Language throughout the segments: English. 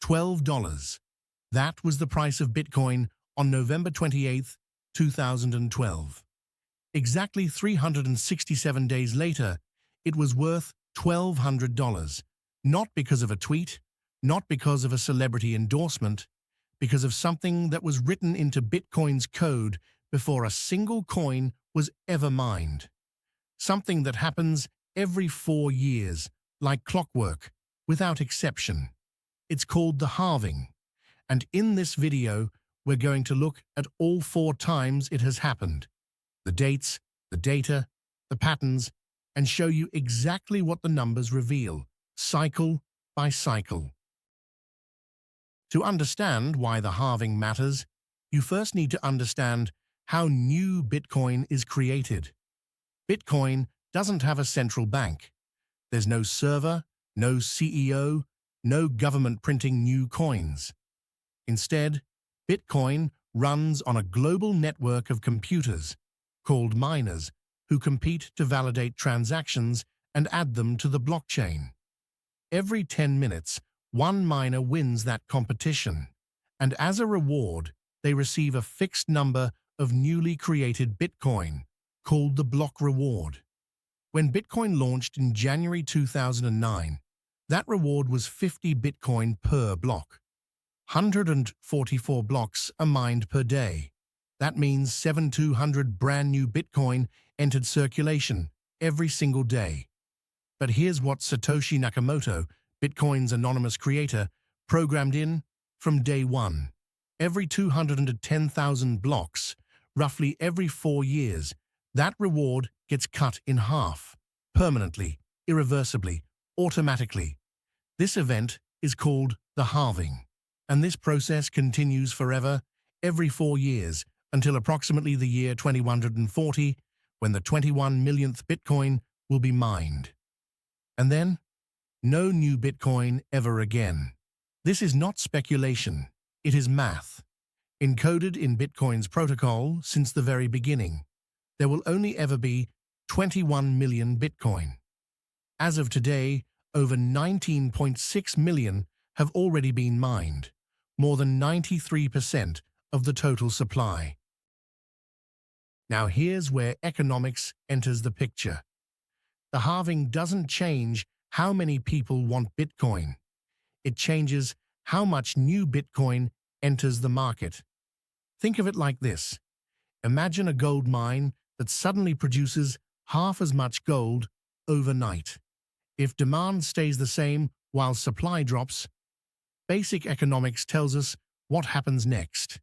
$12. That was the price of Bitcoin on November 28, 2012. Exactly 367 days later, it was worth $1,200, not because of a tweet, not because of a celebrity endorsement, because of something that was written into Bitcoin's code before a single coin was ever mined. Something that happens every 4 years, like clockwork, without exception. It's called the halving, and in this video, we're going to look at all 4 times it has happened, the dates, the data, the patterns, and show you exactly what the numbers reveal, cycle by cycle. To understand why the halving matters, you first need to understand how new Bitcoin is created. Bitcoin doesn't have a central bank. There's no server, no CEO, no government printing new coins. Instead, Bitcoin runs on a global network of computers, called miners, who compete to validate transactions and add them to the blockchain. Every 10 minutes, one miner wins that competition, and as a reward, they receive a fixed number of newly created Bitcoin, called the block reward. When Bitcoin launched in January 2009, that reward was 50 Bitcoin per block. 144 blocks are mined per day. That means 7,200 brand new Bitcoin entered circulation every single day. But here's what Satoshi Nakamoto, Bitcoin's anonymous creator, programmed in from day one. Every 210,000 blocks, roughly every 4 years, that reward gets cut in half, permanently, irreversibly, automatically. This event is called the halving, and this process continues forever, every 4 years, until approximately the year 2140, when the 21 millionth Bitcoin will be mined. And then, no new Bitcoin ever again. This is not speculation, it is math. Encoded in Bitcoin's protocol since the very beginning, there will only ever be 21 million Bitcoin. As of today, over 19.6 million have already been mined, more than 93% of the total supply. Now here's where economics enters the picture. The halving doesn't change how many people want Bitcoin. It changes how much new Bitcoin enters the market. Think of it like this. Imagine a gold mine that suddenly produces half as much gold overnight. If demand stays the same while supply drops, basic economics tells us what happens next.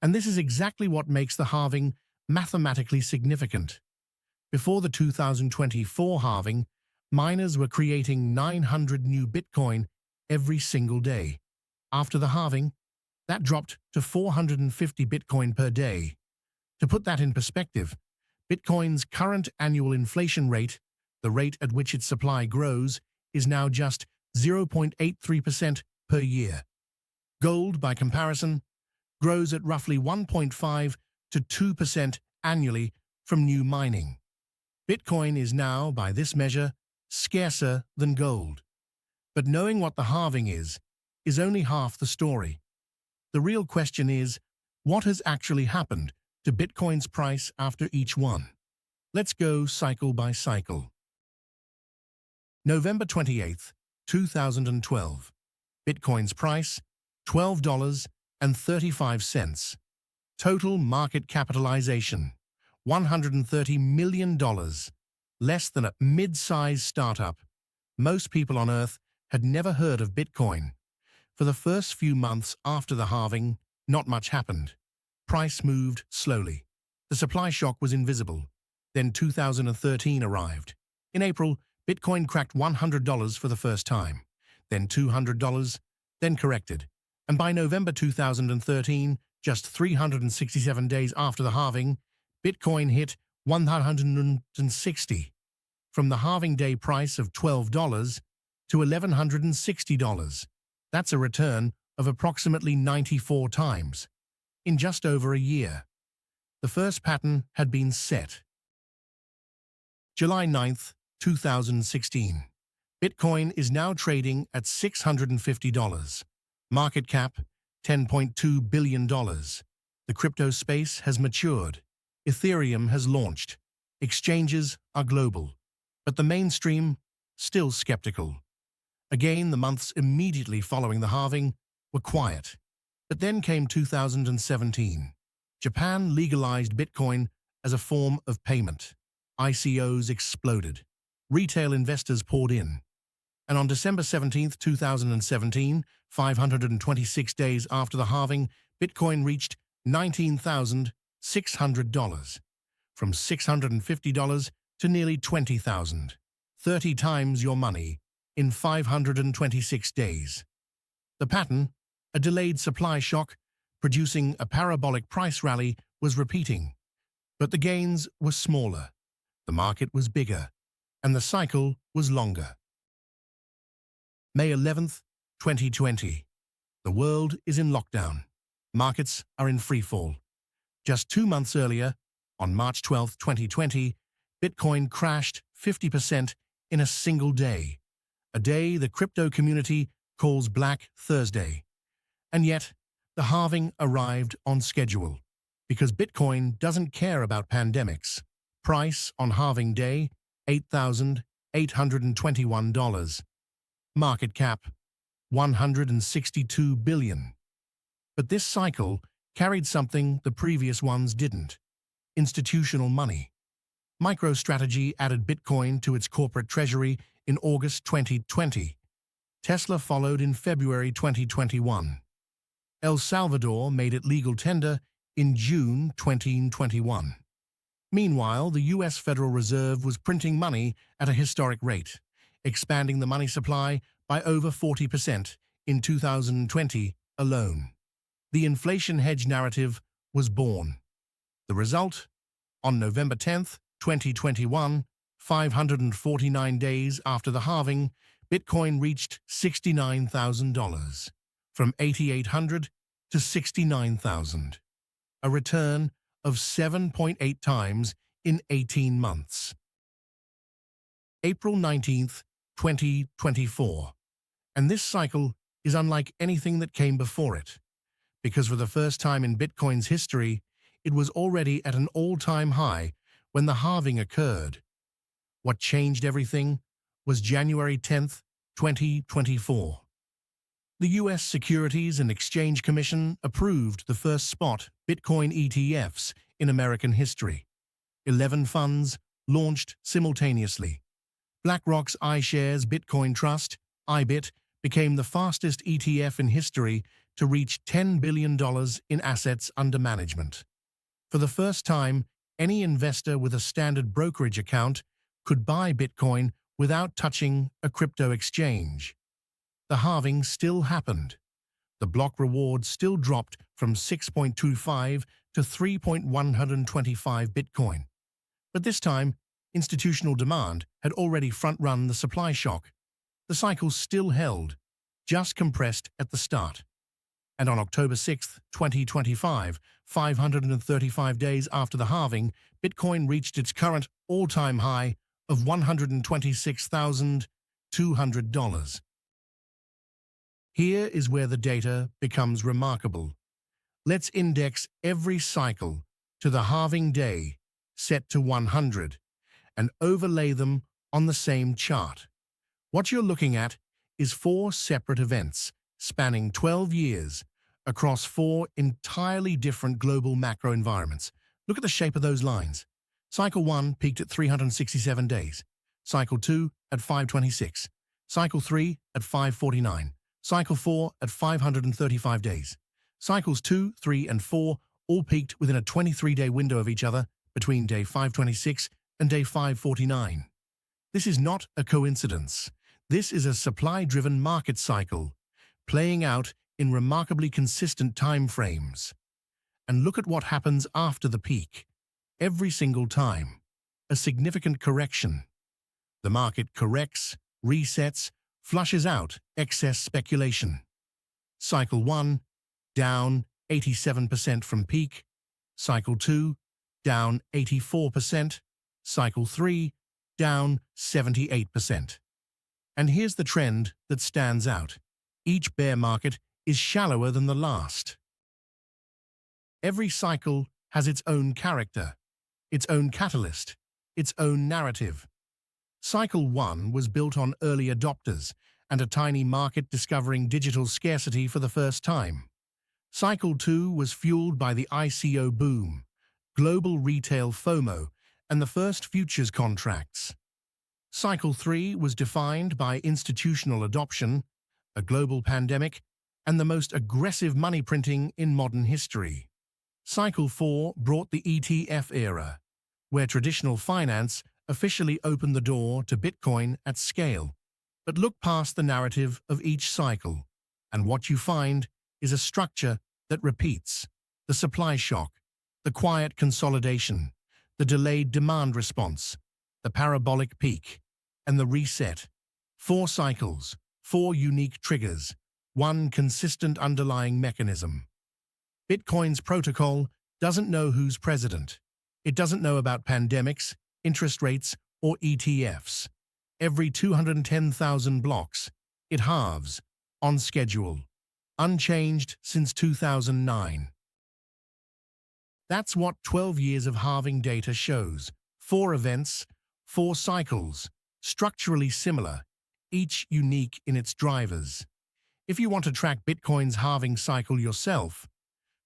And this is exactly what makes the halving mathematically significant. Before the 2024 halving, miners were creating 900 new Bitcoin every single day. After the halving, that dropped to 450 Bitcoin per day. To put that in perspective, Bitcoin's current annual inflation rate, the rate at which its supply grows, is now just 0.83% per year. Gold, by comparison, grows at roughly 1.5 to 2% annually from new mining. Bitcoin is now, by this measure, scarcer than gold. But knowing what the halving is only half the story. The real question is, what has actually happened to Bitcoin's price after each one? Let's go cycle by cycle. November 28, 2012. Bitcoin's price, $12.35. Total market capitalization, $130 million. Less than a mid-sized startup. Most people on Earth had never heard of Bitcoin. For the first few months after the halving, not much happened. Price moved slowly. The supply shock was invisible. Then 2013 arrived. In April, Bitcoin cracked $100 for the first time. Then $200, then corrected. And by November 2013, just 367 days after the halving, Bitcoin hit $160. From the halving day price of $12 to $1,160. That's a return of approximately 94 times, in just over a year. The first pattern had been set. July 9th, 2016. Bitcoin is now trading at $650. Market cap, $10.2 billion. The crypto space has matured. Ethereum has launched. Exchanges are global. But the mainstream, still skeptical. Again, the months immediately following the halving were quiet. But then came 2017. Japan legalized Bitcoin as a form of payment. ICOs exploded. Retail investors poured in. And on December 17, 2017, 526 days after the halving, Bitcoin reached $19,600, from $650 to nearly $20,000, 30 times your money in 526 days. The pattern, a delayed supply shock, producing a parabolic price rally, was repeating. But the gains were smaller, the market was bigger, and the cycle was longer. May 11th, 2020. The world is in lockdown. Markets are in freefall. Just 2 months earlier, on March 12, 2020, Bitcoin crashed 50% in a single day, a day the crypto community calls Black Thursday. And yet, the halving arrived on schedule, because Bitcoin doesn't care about pandemics. Price on halving day, $8,821. Market cap, $162 billion. But this cycle carried something the previous ones didn't: institutional money. MicroStrategy added Bitcoin to its corporate treasury in August 2020. Tesla followed in February 2021. El Salvador made it legal tender in June 2021. Meanwhile, the U.S. Federal Reserve was printing money at a historic rate, expanding the money supply by over 40% in 2020 alone. The inflation hedge narrative was born. The result? On November 10, 2021, 549 days after the halving, Bitcoin reached $69,000, from $8,800 to $69,000, a return of 7.8 times in 18 months. April 19, 2024. And this cycle is unlike anything that came before it, because for the first time in Bitcoin's history, it was already at an all-time high when the halving occurred. What changed everything was January 10, 2024. The U.S. Securities and Exchange Commission approved the first spot Bitcoin ETFs in American history. 11 funds launched simultaneously. BlackRock's iShares Bitcoin Trust, IBIT, became the fastest ETF in history to reach $10 billion in assets under management. For the first time, any investor with a standard brokerage account could buy Bitcoin without touching a crypto exchange. The halving still happened. The block reward still dropped from 6.25 to 3.125 Bitcoin. But this time, institutional demand had already front-run the supply shock. The cycle still held, just compressed at the start. And on October 6, 2025, 535 days after the halving, Bitcoin reached its current all-time high of $126,200. Here is where the data becomes remarkable. Let's index every cycle to the halving day, set to 100, and overlay them on the same chart. What you're looking at is 4 separate events spanning 12 years across 4 entirely different global macro environments. Look at the shape of those lines. Cycle 1 peaked at 367 days. Cycle 2 at 526. Cycle 3 at 549. Cycle 4 at 535 days. Cycles 2, 3, and 4 all peaked within a 23-day window of each other between day 526 and day 549. This is not a coincidence. This is a supply-driven market cycle, playing out in remarkably consistent time frames. And look at what happens after the peak. Every single time, a significant correction. The market corrects, resets, flushes out excess speculation. Cycle 1, down 87% from peak. Cycle 2, down 84%. Cycle 3, down 78%. And here's the trend that stands out. Each bear market is shallower than the last. Every cycle has its own character, its own catalyst, its own narrative. Cycle 1 was built on early adopters and a tiny market discovering digital scarcity for the first time. Cycle 2 was fueled by the ICO boom, global retail FOMO, and the first futures contracts. Cycle 3 was defined by institutional adoption, a global pandemic, and the most aggressive money printing in modern history. Cycle 4 brought the ETF era, where traditional finance officially opened the door to Bitcoin at scale. But look past the narrative of each cycle, and what you find is a structure that repeats: the supply shock, the quiet consolidation, the delayed demand response, the parabolic peak, and the reset. 4 cycles, 4 unique triggers, 1 consistent underlying mechanism. Bitcoin's protocol doesn't know who's president. It doesn't know about pandemics, interest rates, or ETFs. Every 210,000 blocks, it halves, on schedule, unchanged since 2009. That's what 12 years of halving data shows. 4 events, 4 cycles, structurally similar, each unique in its drivers. If you want to track Bitcoin's halving cycle yourself,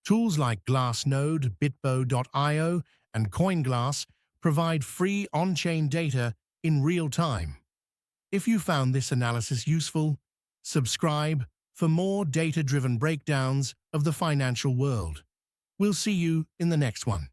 tools like Glassnode, Bitbo.io, and CoinGlass provide free on-chain data in real time. If you found this analysis useful, subscribe for more data-driven breakdowns of the financial world. We'll see you in the next one.